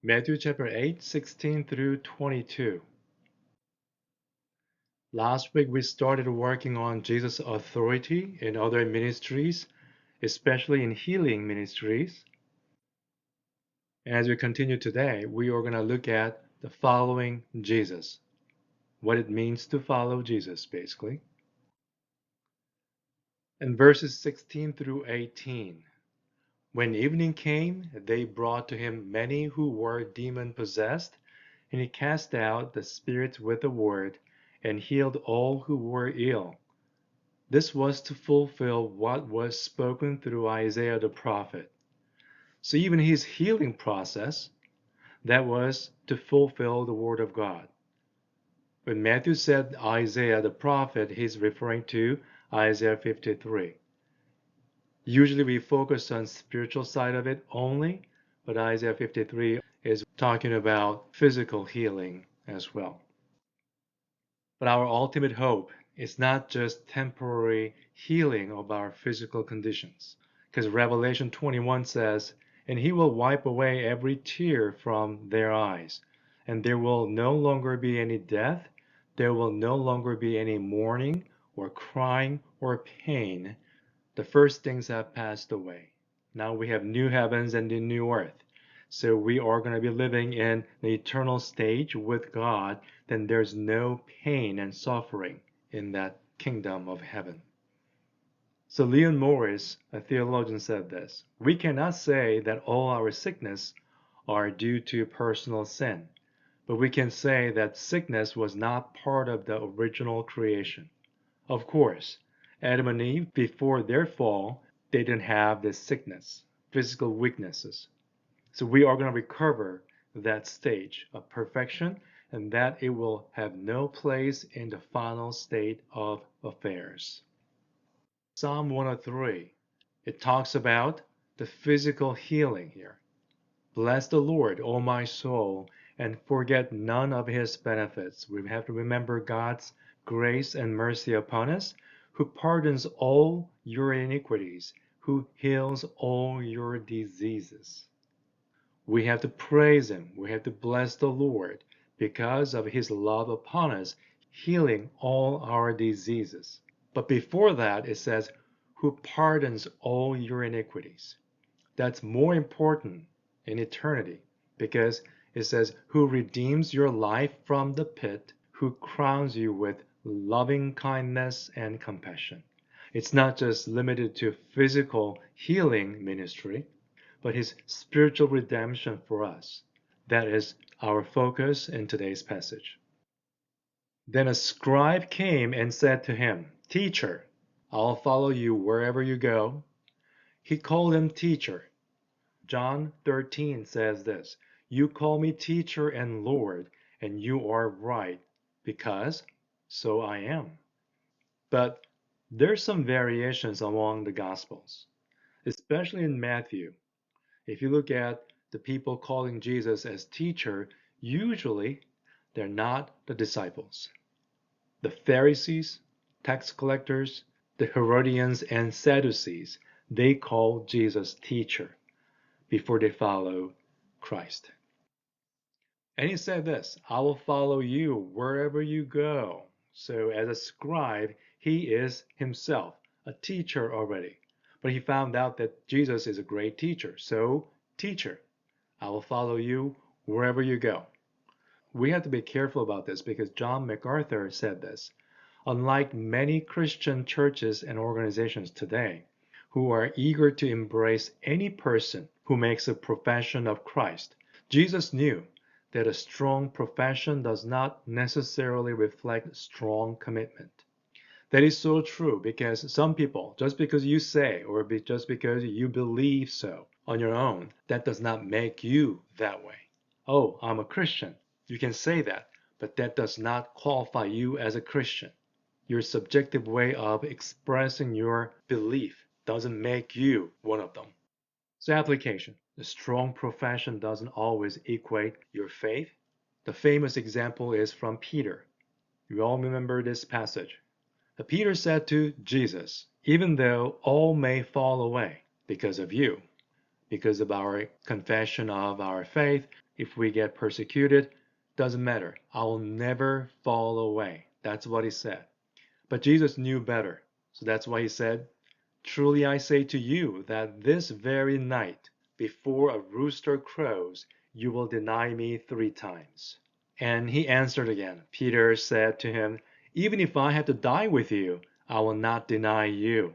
Matthew chapter 8, 16 through 22. Last week we started working on Jesus' authority in other ministries, especially in healing ministries. As we continue today, we are going to look at the following Jesus, what it means to follow Jesus, basically. In verses 16 through 18. When evening came, they brought to him many who were demon-possessed, and he cast out the spirits with a word, and healed all who were ill. This was to fulfill what was spoken through Isaiah the prophet. So even his healing process, that was to fulfill the word of God. When Matthew said Isaiah the prophet, he's referring to Isaiah 53. Usually we focus on spiritual side of it only, but Isaiah 53 is talking about physical healing as well. But our ultimate hope is not just temporary healing of our physical conditions, because Revelation 21 says, "And he will wipe away every tear from their eyes, and there will no longer be any death, there will no longer be any mourning or crying or pain. The first things have passed away. Now we have new heavens and a new earth." So we are going to be living in the eternal stage with God. Then there's no pain and suffering in that kingdom of heaven. So Leon Morris, a theologian, said this: "We cannot say that all our sickness are due to personal sin, but we can say that sickness was not part of the original creation. Of course, Adam and Eve, before their fall, they didn't have this sickness, physical weaknesses. So we are going to recover that stage of perfection, and that it will have no place in the final state of affairs." Psalm 103, it talks about the physical healing here. "Bless the Lord, O my soul, and forget none of his benefits." We have to remember God's grace and mercy upon us, who pardons all your iniquities, who heals all your diseases. We have to praise him. We have to bless the Lord because of his love upon us, healing all our diseases. But before that, it says, "who pardons all your iniquities." That's more important in eternity because it says, "who redeems your life from the pit, who crowns you with loving kindness and compassion." It's not just limited to physical healing ministry, but his spiritual redemption for us. That is our focus in today's passage. Then a scribe came and said to him, "Teacher, I'll follow you wherever you go." He called him teacher. John 13 says this: "You call me teacher and Lord, and you are right, because so I am." But there's some variations among the Gospels, especially in Matthew. If you look at the people calling Jesus as teacher, usually they're not the disciples. The Pharisees, tax collectors, the Herodians, and Sadducees, they call Jesus teacher before they follow Christ. And he said this: "I will follow you wherever you go." So as a scribe, he is himself a teacher already. But he found out that Jesus is a great teacher. So, teacher, I will follow you wherever you go. We have to be careful about this because John MacArthur said this: "Unlike many Christian churches and organizations today, who are eager to embrace any person who makes a profession of Christ, Jesus knew that a strong profession does not necessarily reflect strong commitment." That is so true because some people, just because you say or just because you believe so on your own, that does not make you that way. "Oh, I'm a Christian." You can say that, but that does not qualify you as a Christian. Your subjective way of expressing your belief doesn't make you one of them. So application. A strong profession doesn't always equate your faith. The famous example is from Peter. You all remember this passage. Peter said to Jesus, "Even though all may fall away because of you, because of our confession of our faith. If we get persecuted, doesn't matter. I will never fall away. That's what he said. But Jesus knew better. So that's why he said, truly I say to you that this very night, before a rooster crows, you will deny me 3 times. And he answered again. Peter said to him, even if I have to die with you, I will not deny you.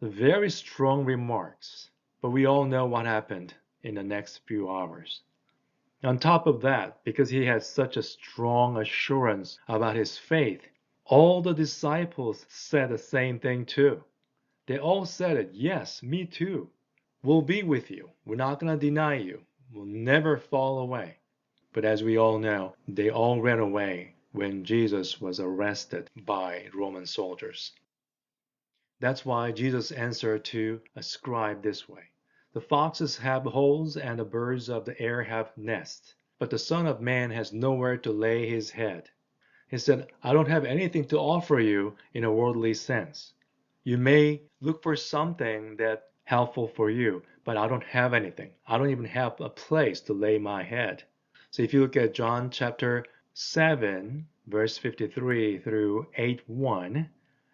Very strong remarks, but we all know what happened in the next few hours. On top of that, because he had such a strong assurance about his faith, all the disciples said the same thing too. They all said it, yes, me too. We'll be with you. We're not going to deny you. We'll never fall away. But as we all know, they all ran away when Jesus was arrested by Roman soldiers. That's why Jesus answered to a scribe this way. The foxes have holes and the birds of the air have nests, but the Son of Man has nowhere to lay his head. He said, I don't have anything to offer you in a worldly sense. You may look for something that's helpful for you, but I don't have anything. I don't even have a place to lay my head. So if you look at John chapter 7, verse 53 through 8:1,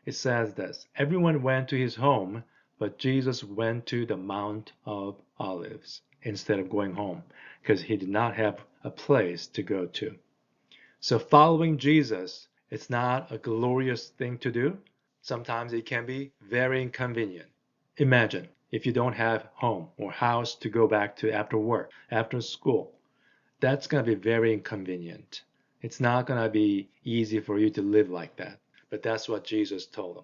it says this, everyone went to his home, but Jesus went to the Mount of Olives instead of going home because he did not have a place to go to. So following Jesus, it's not a glorious thing to do. Sometimes it can be very inconvenient. Imagine if you don't have home or house to go back to after work, after school. That's going to be very inconvenient. It's not going to be easy for you to live like that. But that's what Jesus told them.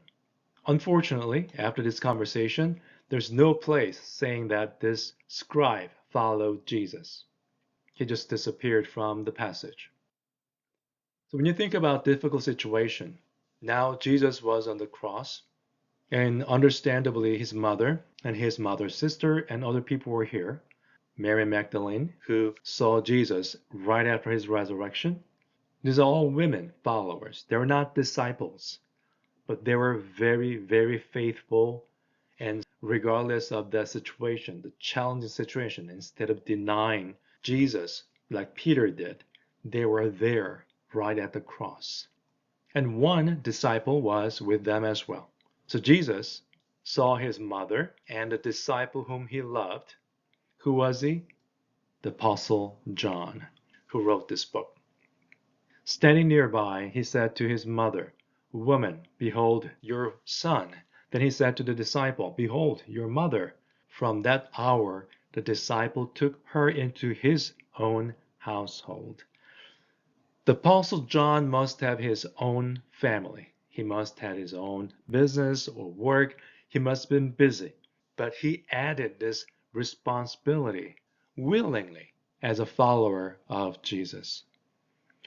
Unfortunately, after this conversation, there's no place saying that this scribe followed Jesus. He just disappeared from the passage. So when you think about difficult situation, now Jesus was on the cross, and understandably his mother and his mother's sister and other people were here. Mary Magdalene, who saw Jesus right after his resurrection. These are all women followers. They're not disciples, but they were very, very faithful. And regardless of the situation, the challenging situation, instead of denying Jesus like Peter did, they were there right at the cross. And one disciple was with them as well. So Jesus saw his mother and the disciple whom he loved. Who was he? The Apostle John, who wrote this book. Standing nearby, he said to his mother, woman, behold your son. Then he said to the disciple, behold your mother. From that hour, the disciple took her into his own household. The Apostle John must have his own family. He must have his own business or work. He must have been busy. But he added this responsibility willingly as a follower of Jesus.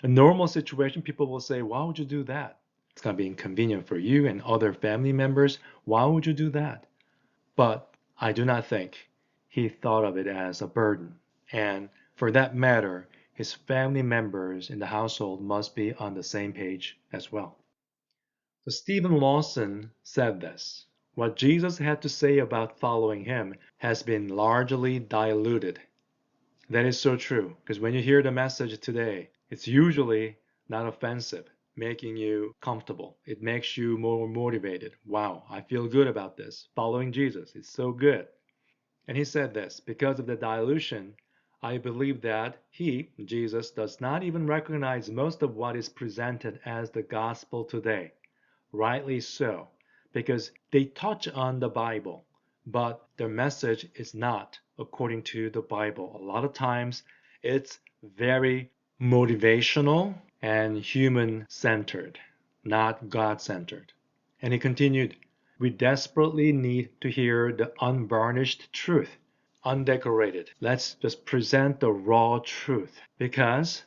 A normal situation, people will say, why would you do that? It's going to be inconvenient for you and other family members. Why would you do that? But I do not think he thought of it as a burden. And for that matter, his family members in the household must be on the same page as well. So Stephen Lawson said this. What Jesus had to say about following him has been largely diluted. That is so true, because when you hear the message today, it's usually not offensive, making you comfortable. It makes you more motivated. Wow, I feel good about this. Following Jesus, it's so good. And he said this, because of the dilution, I believe that he, Jesus, does not even recognize most of what is presented as the gospel today. Rightly so, because they touch on the Bible, but their message is not according to the Bible. A lot of times it's very motivational and human-centered, not God-centered. And he continued, we desperately need to hear the unvarnished truth, undecorated. Let's just present the raw truth, because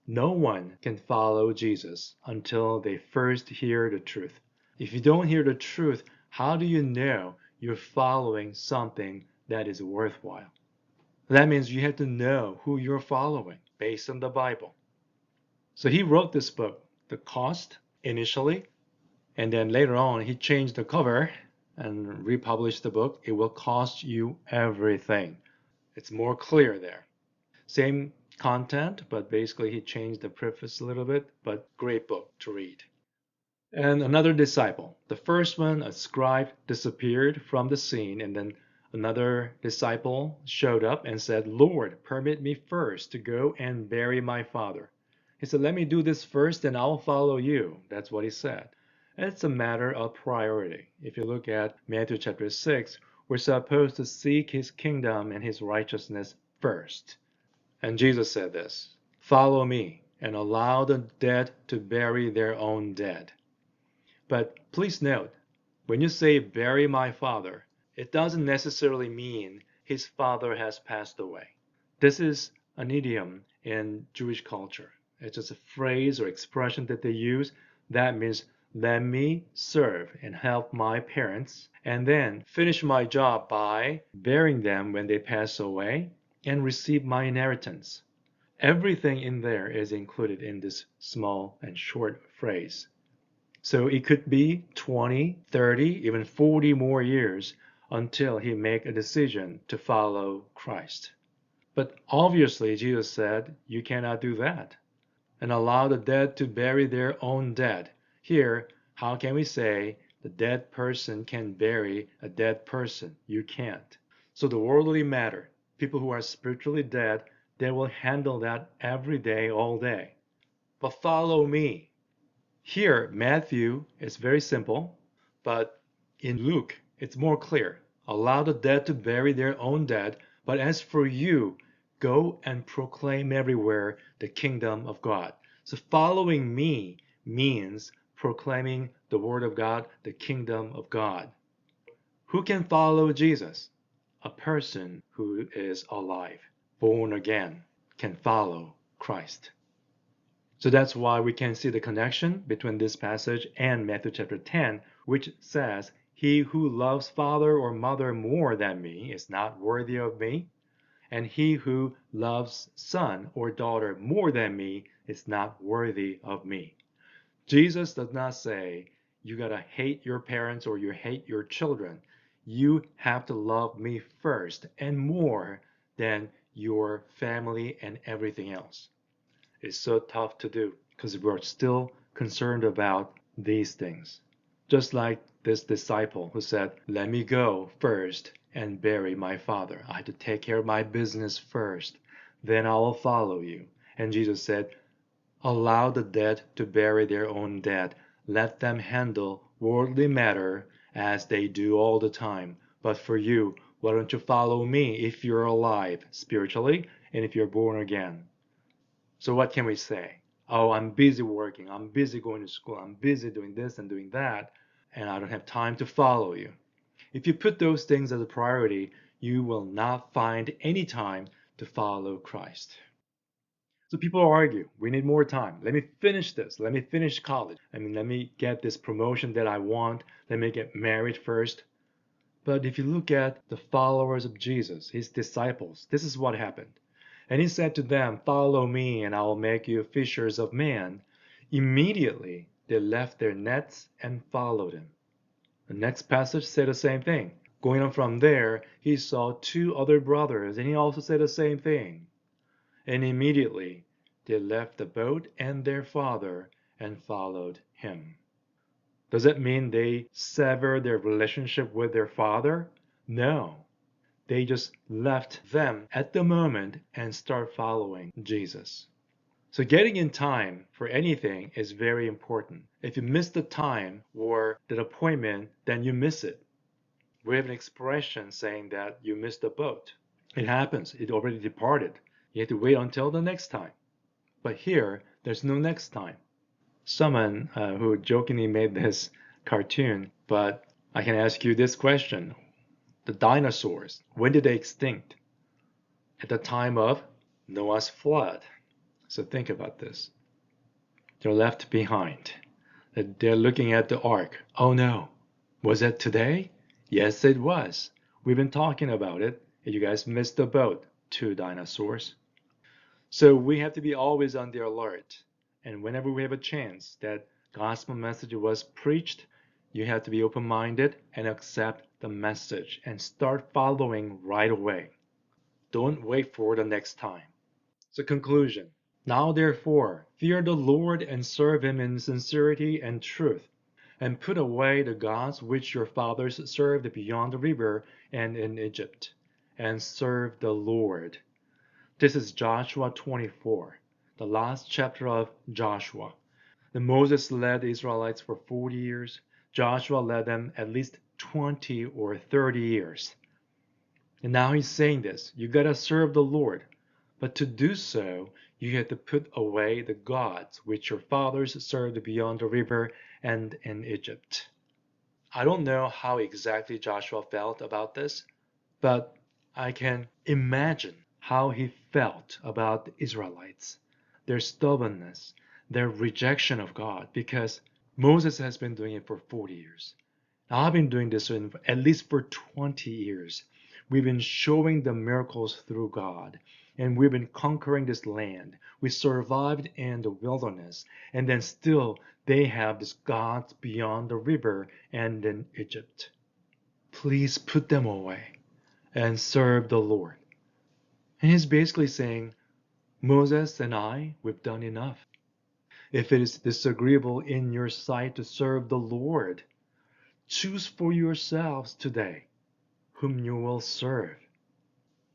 no one can follow Jesus until they first hear the truth. If you don't hear the truth, how do you know you're following something that is worthwhile? That means you have to know who you're following based on the Bible. So he wrote this book, The Cost, initially, and then later on he changed the cover and republished the book. It will cost you everything. It's more clear there. Same content, but basically he changed the preface a little bit, but great book to read. And another disciple. The first one, a scribe, disappeared from the scene, and then another disciple showed up and said, Lord, permit me first to go and bury my father. He said, let me do this first, and I'll follow you. That's what he said. It's a matter of priority. If you look at Matthew chapter 6, we're supposed to seek his kingdom and his righteousness first. And Jesus said this, follow me and allow the dead to bury their own dead. But please note, when you say bury my father, it doesn't necessarily mean his father has passed away. This is an idiom in Jewish culture. It's just a phrase or expression that they use that means let me serve and help my parents and then finish my job by burying them when they pass away and receive my inheritance. Everything in there is included in this small and short phrase. So it could be 20, 30, even 40 more years until he make a decision to follow Christ. But obviously Jesus said you cannot do that and allow the dead to bury their own dead. Here, how can we say the dead person can bury a dead person? You can't. So the worldly matter, people who are spiritually dead, they will handle that every day, all day. But follow me. Here, Matthew is very simple, but in Luke, it's more clear. Allow the dead to bury their own dead, but as for you, go and proclaim everywhere the kingdom of God. So following me means proclaiming the word of God, the kingdom of God. Who can follow Jesus? A person who is alive, born again, can follow Christ. So that's why we can see the connection between this passage and Matthew chapter 10, which says, he who loves father or mother more than me is not worthy of me, and he who loves son or daughter more than me is not worthy of me. Jesus does not say, you gotta hate your parents or you hate your children. You have to love me first and more than your family and everything else. It's so tough to do because we're still concerned about these things. Just like this disciple who said, let me go first and bury my father. I have to take care of my business first. Then I will follow you. And Jesus said, allow the dead to bury their own dead. Let them handle worldly matter as they do all the time. But for you, why don't you follow me if you're alive spiritually and if you're born again? So what can we say? Oh, I'm busy working. I'm busy going to school. I'm busy doing this and doing that, and I don't have time to follow you. If you put those things as a priority, you will not find any time to follow Christ. So people argue, we need more time. Let me finish this. Let me finish college. Let me get this promotion that I want. Let me get married first. But if you look at the followers of Jesus, his disciples, this is what happened. And he said to them, follow me, and I will make you fishers of men. Immediately they left their nets and followed him. The next passage said the same thing. Going on from there, he saw two other brothers, and he also said the same thing. And immediately they left the boat and their father and followed him. Does that mean they severed their relationship with their father? No. They just left them at the moment and start following Jesus. So getting in time for anything is very important. If you miss the time or the appointment, then you miss it. We have an expression saying that you missed the boat. It happens. It already departed. You have to wait until the next time. But here, there's no next time. Someone who jokingly made this cartoon, but I can ask you this question. The dinosaurs, when did they extinct? At the time of Noah's flood. So think about this. They're left behind. They're looking at the ark. Oh no, was it today? Yes, it was. We've been talking about it. You guys missed the boat. Two dinosaurs. So we have to be always on the alert. And whenever we have a chance that gospel message was preached, you have to be open-minded and accept the message and start following right away. Don't wait for the next time. So conclusion. Now therefore, fear the Lord and serve him in sincerity and truth, and put away the gods which your fathers served beyond the river and in Egypt, and serve the Lord. This is Joshua 24, the last chapter of Joshua. Moses led the Israelites for 40 years. Joshua led them at least 20 or 30 years. And now he's saying this, you gotta serve the Lord. But to do so, you have to put away the gods which your fathers served beyond the river and in Egypt. I don't know how exactly Joshua felt about this, but I can imagine how he felt about the Israelites, their stubbornness, their rejection of God, because Moses has been doing it for 40 years. I've been doing this at least for 20 years. We've been showing the miracles through God, and we've been conquering this land. We survived in the wilderness, and then still they have these gods beyond the river and in Egypt. Please put them away and serve the Lord. And he's basically saying, Moses and I, we've done enough. If it is disagreeable in your sight to serve the Lord, choose for yourselves today whom you will serve,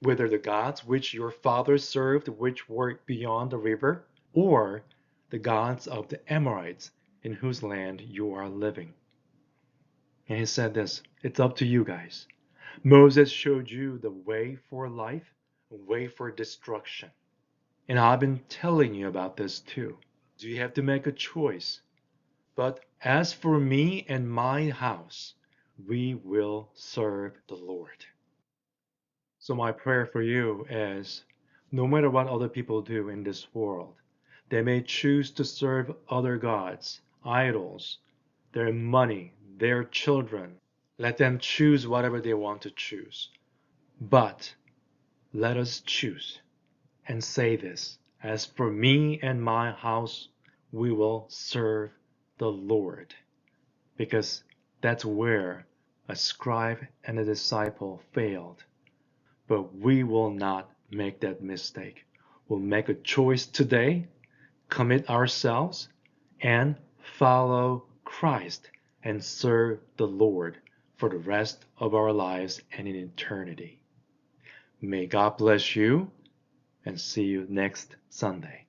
whether the gods which your fathers served, which were beyond the river, or the gods of the Amorites in whose land you are living. And he said this, it's up to you guys. Moses showed you the way for life, a way for destruction. And I've been telling you about this too. So you have to make a choice. But as for me and my house, we will serve the Lord. So my prayer for you is, no matter what other people do in this world, they may choose to serve other gods, idols, their money, their children. Let them choose whatever they want to choose. But let us choose and say this, as for me and my house, we will serve the Lord. Because that's where a scribe and a disciple failed. But we will not make that mistake. We'll make a choice today, commit ourselves, and follow Christ and serve the Lord for the rest of our lives and in eternity. May God bless you, and see you next Sunday.